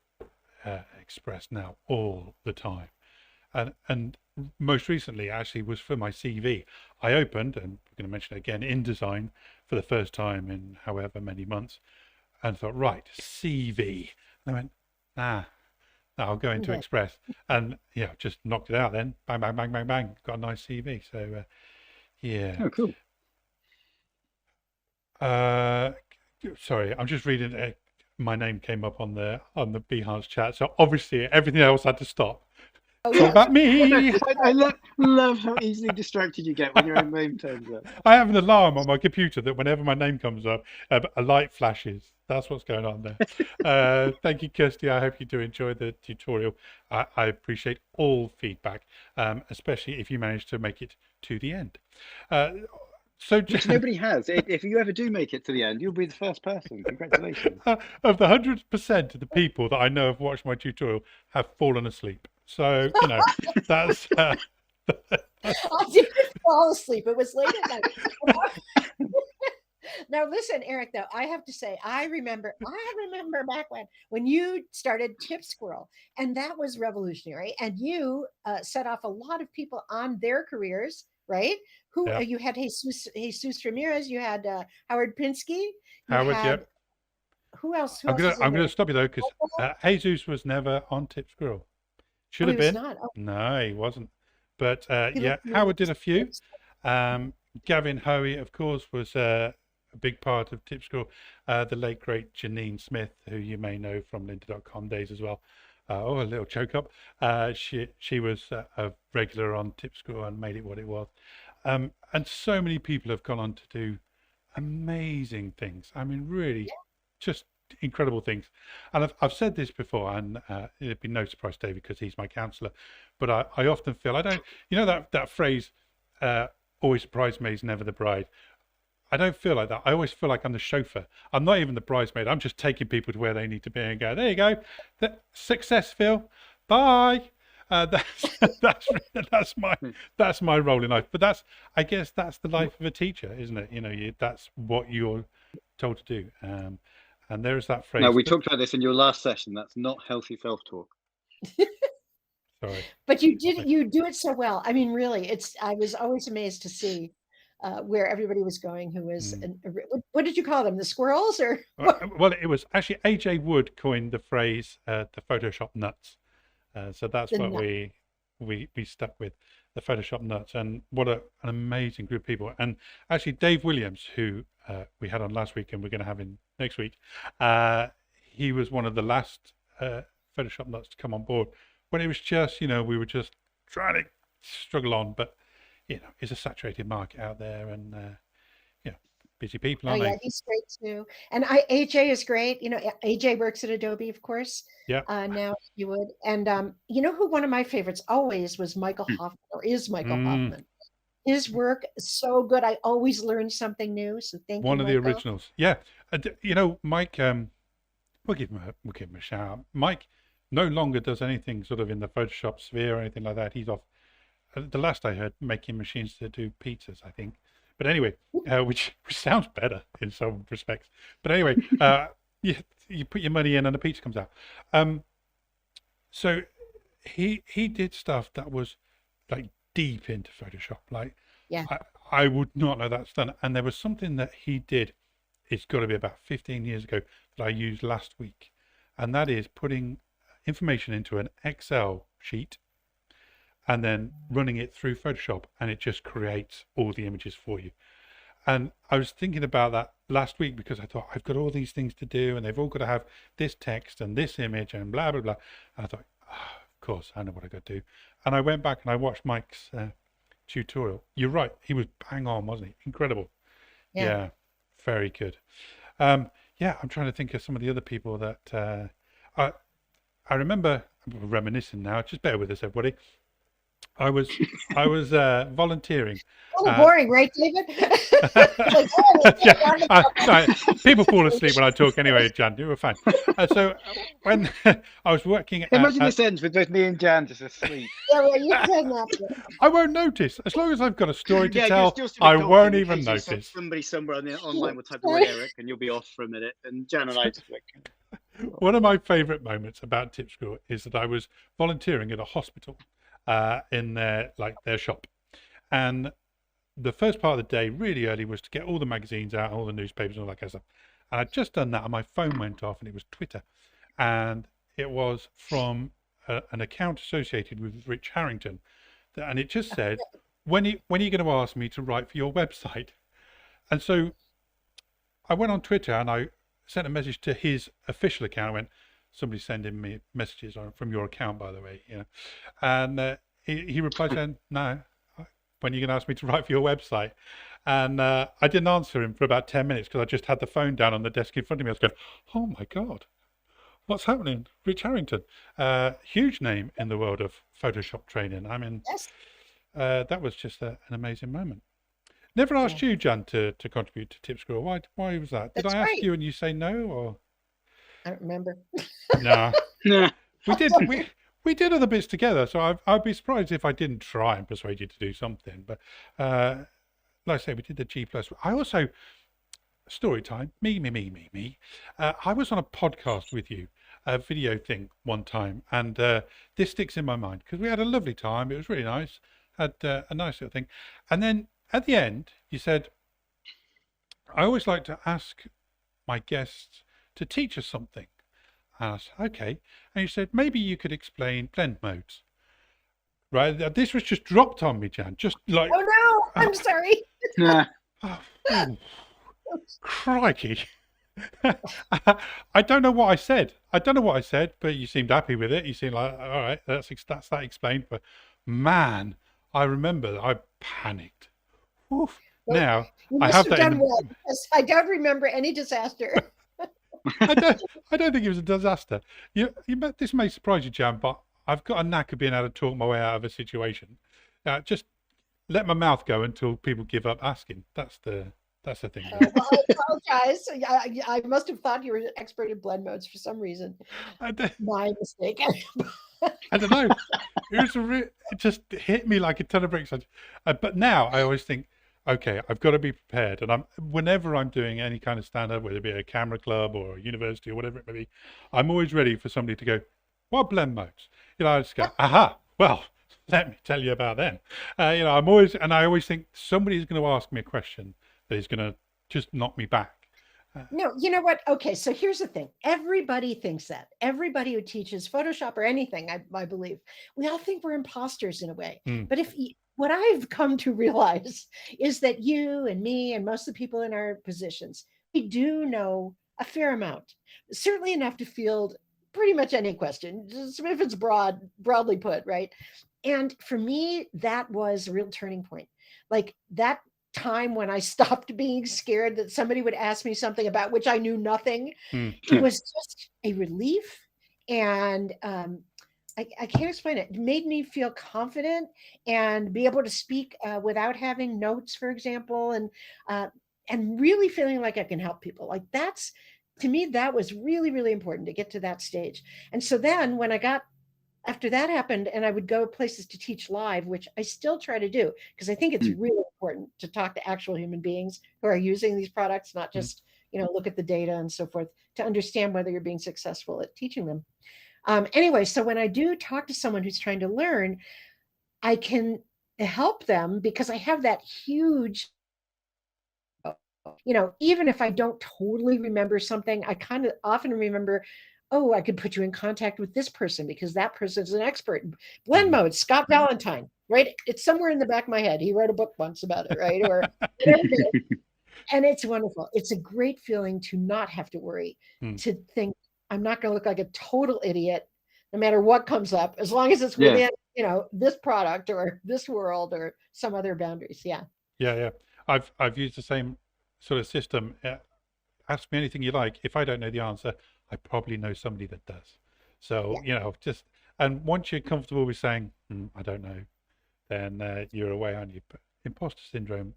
Express now all the time. And most recently actually was for my CV. I opened, and we're going to mention it again, InDesign for the first time in however many months, and thought, right, CV. And I went, no, I'll go into Okay. Express, and just knocked it out. Then bang, bang, bang, bang, bang, got a nice CV. So yeah. Oh, cool. Sorry, I'm just reading. My name came up on the Behance chat, so obviously everything else had to stop. Oh, It's all yeah. about me. I love how easily distracted you get when your own name turns up. I have an alarm on my computer that whenever my name comes up, a light flashes. That's what's going on there. Thank you, Kirsty. I hope you do enjoy the tutorial. I appreciate all feedback, especially if you manage to make it to the end. Which nobody has. If you ever do make it to the end, you'll be the first person. Congratulations. Of the 100% of the people that I know have watched my tutorial have fallen asleep. So, that's... I didn't fall asleep. It was late at night. Now, listen, Eric, though, I have to say, I remember back when you started TipSquirrel, and that was revolutionary. And you set off a lot of people on their careers, right? Yeah. You had Jesus Ramirez, you had Howard Pinsky, you Howard, had, yep. Who else? I'm gonna stop you though, because Jesus was never on TipSquirrel. Should have been. Not. Oh. No, he wasn't. But yeah, Howard did a few. Gavin Hoey, of course, was a big part of TipSquirrel. The late great Janine Smith, who you may know from lynda.com days as well. A little choke up. She was a regular on TipSquirrel and made it what it was. And so many people have gone on to do amazing things. I mean, really, just incredible things. And I've said this before, and it'd be no surprise to David because he's my counsellor. But I often feel that phrase, "always the bridesmaid's, never the bride." I don't feel like that. I always feel like I'm the chauffeur. I'm not even the bridesmaid. I'm just taking people to where they need to be and go, there you go. Success, Phil. Bye. That's my role in life. But I guess that's the life of a teacher, isn't it? That's what you're told to do. And there's that phrase. No, we talked about this in your last session. That's not healthy self-talk. Sorry. But you do it so well. I mean, really, I was always amazed to see where everybody was going. Who was what did you call them? The squirrels, or well, it was actually AJ Wood coined the phrase the Photoshop nuts. So that's what we stuck with, the Photoshop nuts. And what an amazing group of people. And actually, Dave Williams, who we had on last week and we're going to have in next week, he was one of the last Photoshop nuts to come on board when it was just, we were just trying to struggle on. But, it's a saturated market out there, and, busy people, aren't they? He's great too. And AJ is great. AJ works at Adobe, of course. Yeah. Now you would. And who one of my favorites always was Michael Hoffman, or is Michael Hoffman. His work is so good. I always learn something new. So thank you, One of the Michael. originals. Yeah. Mike, we'll give him a shout out. Mike no longer does anything sort of in the Photoshop sphere or anything like that. He's off. The last I heard, making machines to do pizzas, I think. But anyway, which sounds better in some respects. But anyway, you put your money in and the pizza comes out. So he did stuff that was like deep into Photoshop. Like Yeah. I would not know that's done. And there was something that he did. It's got to be about 15 years ago that I used last week, and that is putting information into an Excel sheet and then running it through Photoshop, and it just creates all the images for you. And I was thinking about that last week because I thought I've got all these things to do, and they've all got to have this text and this image and blah blah blah. And I thought, of course, I know what I got to do. And I went back and I watched Mike's tutorial. You're right, he was bang on, wasn't he? Incredible. Yeah, very good. Yeah, I'm trying to think of some of the other people that I remember. I'm reminiscing now. Just bear with us, everybody. I was volunteering. Boring, right, David? People fall asleep when I talk anyway, Jan. You were fine. So when I was working, imagine this ends with both me and Jan just asleep. Yeah, well, you said that. I won't notice as long as I've got a story to tell. I won't even notice. Somebody somewhere on the online will type the word Eric, and you'll be off for a minute. And Jan and I just like. One of my favourite moments about TipSquirrel is that I was volunteering at a hospital in their shop, and the first part of the day, really early, was to get all the magazines out, all the newspapers, and all that kind of stuff. And I'd just done that, and my phone went off, and it was Twitter, and it was from an account associated with Rich Harrington, and it just said, "When are you going to ask me to write for your website?" And so I went on Twitter and I sent a message to his official account. I went, "Somebody's sending me messages from your account, by the way, you know." And he replied saying, "No, when are you going to ask me to write for your website?" And I didn't answer him for about 10 minutes because I just had the phone down on the desk in front of me. I was going, "Oh my God, what's happening?" Rich Harrington, huge name in the world of Photoshop training. I mean, Yes. that was just an amazing moment. Never asked you, Jan, to contribute to TipSquirrel. Why was that? Did That's I ask right. you and you say no, or? I don't remember. No. We did other bits together, so I'd be surprised if I didn't try and persuade you to do something. But like I say, we did the G+. I also, story time, me. I was on a podcast with you, a video thing one time, and this sticks in my mind because we had a lovely time. It was really nice. Had a nice little thing. And then at the end, you said, "I always like to ask my guests to teach us something." And I said, "Okay." And you said, "Maybe you could explain blend modes." Right? This was just dropped on me, Jan. Just like, Oh no, I'm sorry. oh, crikey. I don't know what I said. But you seemed happy with it. You seemed like, all right, that's that explained. But man, I remember that I panicked. Oof. Well, now You I must have have that. done well. Because I don't remember any disaster. I don't think it was a disaster. This may surprise you, Jan, but I've got a knack of being able to talk my way out of a situation. Just let my mouth go until people give up asking. That's the thing. Well, I apologize. I must have thought you were an expert in blend modes for some reason. My mistake. I don't know. It just hit me like a ton of bricks. But now I always think, okay, I've got to be prepared. And whenever I'm doing any kind of stand-up, whether it be a camera club or a university or whatever it may be, I'm always ready for somebody to go, "What blend modes?" I just go, "Aha, well, let me tell you about them." I always think somebody's going to ask me a question that is going to just knock me back. No, you know what? Okay, so here's the thing. Everybody thinks that. Everybody who teaches Photoshop or anything, I believe, we all think we're imposters in a way. But what I've come to realize is that you and me and most of the people in our positions, we do know a fair amount, certainly enough to field pretty much any question, just if it's broadly put, right? And for me, that was a real turning point. Like that time when I stopped being scared that somebody would ask me something about which I knew nothing. It was just a relief, and I can't explain it. It made me feel confident and be able to speak without having notes, for example, and really feeling like I can help people. Like to me, that was really, really important to get to that stage. And so then when I got after that happened, and I would go places to teach live, which I still try to do because I think it's Mm. really important to talk to actual human beings who are using these products, not Mm. just, look at the data and so forth, to understand whether you're being successful at teaching them. Anyway, so when I do talk to someone who's trying to learn, I can help them because I have that huge, even if I don't totally remember something, I kind of often remember, oh, I could put you in contact with this person because that person is an expert. Blend Mhm. mode, Scott Valentine, right? It's somewhere in the back of my head. He wrote a book once about it, right? Or whatever it is. And it's wonderful. It's a great feeling to not have to worry, Mm. to think I'm not going to look like a total idiot no matter what comes up, as long as it's Yeah. within, this product or this world or some other boundaries. Yeah. Yeah, yeah. I've used the same sort of system. Ask me anything you like. If I don't know the answer, I probably know somebody that does. So, Yeah. just, and once you're comfortable with saying, I don't know, then you're away, aren't you? But imposter syndrome,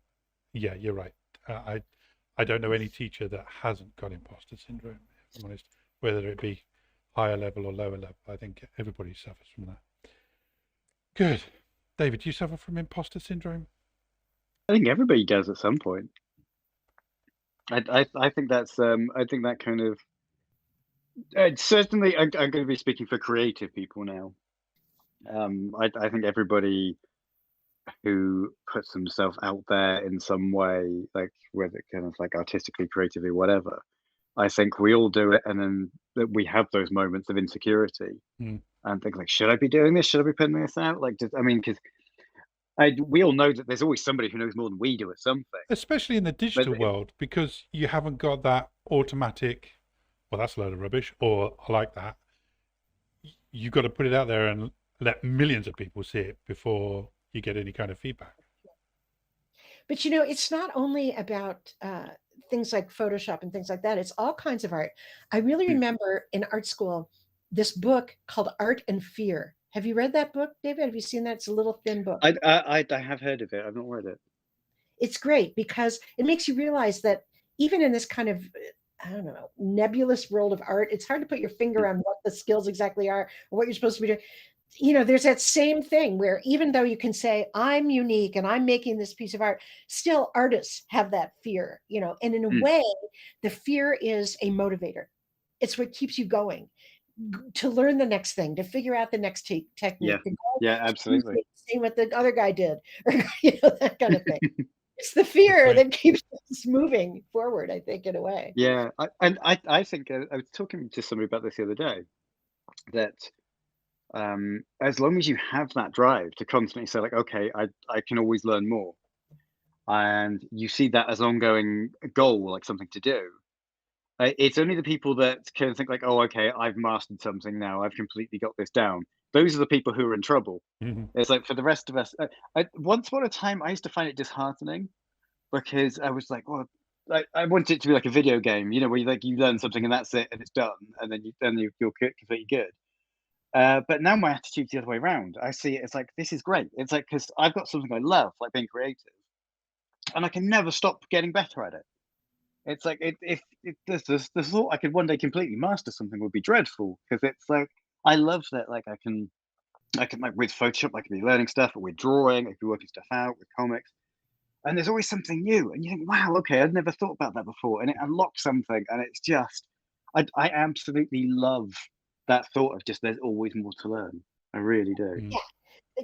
yeah, you're right. I don't know any teacher that hasn't got imposter syndrome, if I'm honest, whether it be higher level or lower level. I think everybody suffers from that. Good. David, do you suffer from imposter syndrome? I think everybody does at some point. I think that's I think that kind of certainly I'm going to be speaking for creative people now. I think everybody who puts themselves out there in some way, like whether kind of like artistically, creatively, whatever. I think we all do it, and then we have those moments of insecurity Mm. and think like, should I be doing this? Should I be putting this out? Like, I mean, because we all know that there's always somebody who knows more than we do at something. Especially in the But digital world, because you haven't got that automatic, well, that's a load of rubbish, or I like that. You've got to put it out there and let millions of people see it before you get any kind of feedback. But it's not only about things like Photoshop and things like that. It's all kinds of art. I really remember in art school this book called Art and Fear. Have you read that book, David? Have you seen that? It's a little thin book. I have heard of it. I've not read it. It's great because it makes you realize that even in this kind of I don't know, nebulous world of art, it's hard to put your finger on what the skills exactly are or what you're supposed to be doing. There's that same thing where even though you can say, I'm unique and I'm making this piece of art, still artists have that fear, and in a Mm. way, the fear is a motivator. It's what keeps you going to learn the next thing, to figure out the next Yeah, technique, to yeah, absolutely. see what the other guy did, or that kind of thing. It's the That's fear right. that keeps us moving forward, I think, in a way. Yeah, I think I was talking to somebody about this the other day that as long as you have that drive to constantly say like, okay, I can always learn more, and you see that as an ongoing goal, like something to do. It's only the people that can think like, oh, okay, I've mastered something now, I've completely got this down. Those are the people who are in trouble. Mhm. It's like for the rest of us, once upon a time, I used to find it disheartening because I was like, well, I want it to be like a video game, where you learn something and that's it and it's done, and then you're completely good. But now my attitude's the other way around. I see it as like this is great. It's like because I've got something I love, like being creative, and I can never stop getting better at it. It's like if the thought I could one day completely master something would be dreadful because it's like I love that like I can like with Photoshop I can be learning stuff, or with drawing I can be working stuff out with comics. And there's always something new, and you think, "Wow, okay, I'd never thought about that before," and it unlocks something, and it's just, I absolutely love that thought of just there's always more to learn. I really do. Mm. Yeah.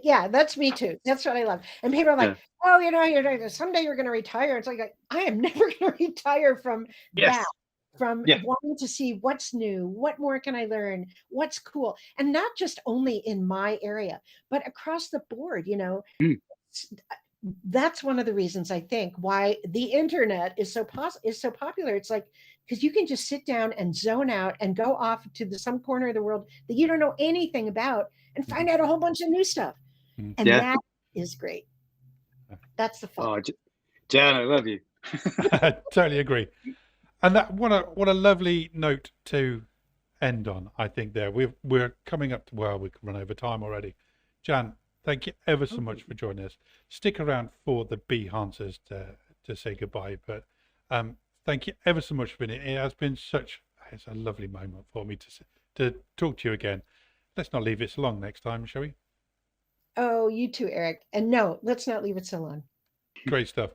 Yeah, that's me too. That's what I love. And people are Yeah. like, "Oh, someday you're going to retire." It's like I am never going to retire from that, Yes. from Yeah. wanting to see what's new, what more can I learn, what's cool, and not just only in my area, but across the board. Mm. That's one of the reasons I think why the internet is so popular. It's like because you can just sit down and zone out and go off to some corner of the world that you don't know anything about and find out a whole bunch of new stuff. Mm. And Yeah. that is great. That's the fun. Oh, Jan, I love you. I totally agree. And that what a lovely note to end on. I think there we're coming up to, well, we've run over time already. Jan, thank you ever so much for joining us. Stick around for the Behance to say goodbye, but thank you ever so much for it. It has been it's a lovely moment for me to talk to you again. let's not leave it so long next time, shall we? Oh, you too, Eric. And no, let's not leave it so long. Great stuff.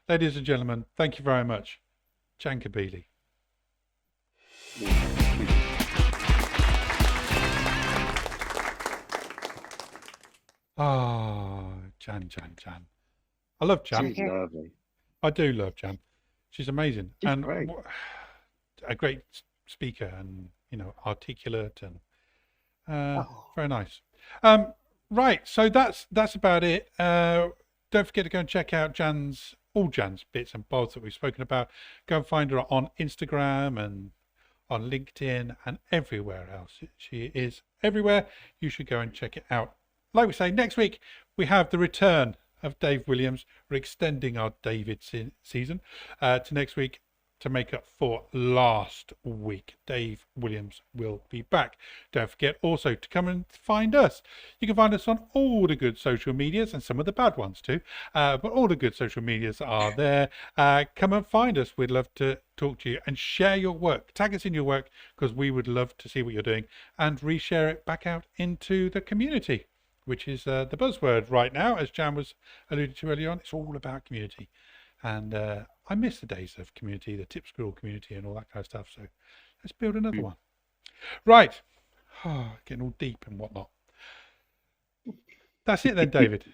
Ladies and gentlemen, thank you very much. Jan Kabili. Jan. I love Jan. She's lovely. I do love Jan. She's amazing. She's and great. A great speaker and, articulate and very nice. Right, so that's about it. Don't forget to go and check out all Jan's bits and bobs that we've spoken about. Go and find her on Instagram and on LinkedIn and everywhere else. She is everywhere. You should go and check it out. Like we say, next week we have the return of Dave Williams. We're extending our David season to next week to make up for last week. Dave Williams will be back. Don't forget also to come and find us. You can find us on all the good social medias and some of the bad ones too. But all the good social medias are there. Come and find us. We'd love to talk to you and share your work. Tag us in your work because we would love to see what you're doing and reshare it back out into the community, which is the buzzword right now, as Jan was alluded to earlier on. It's all about community. And I miss the days of community, the TipSquirrel community and all that kind of stuff. So let's build another one. Right. Getting all deep and whatnot. That's it then, David.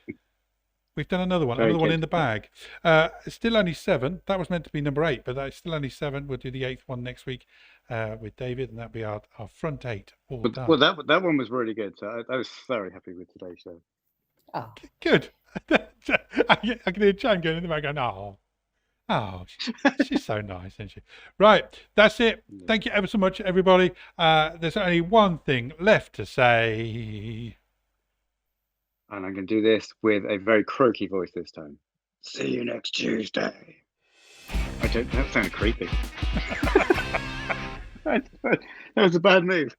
We've done another one. Another one in the bag. It's still only 7. That was meant to be number 8, but that's still only 7. We'll do the 8th one next week with David, and that'll be our front 8 all done. Well, that one was really good. So I was very happy with today's show. Oh, Good. I can hear Jan going in the back going, she's so nice, isn't she? Right, that's it. Thank you ever so much, everybody. There's only one thing left to say. And I'm going to do this with a very croaky voice this time. See you next Tuesday. That sounded creepy. That was a bad move.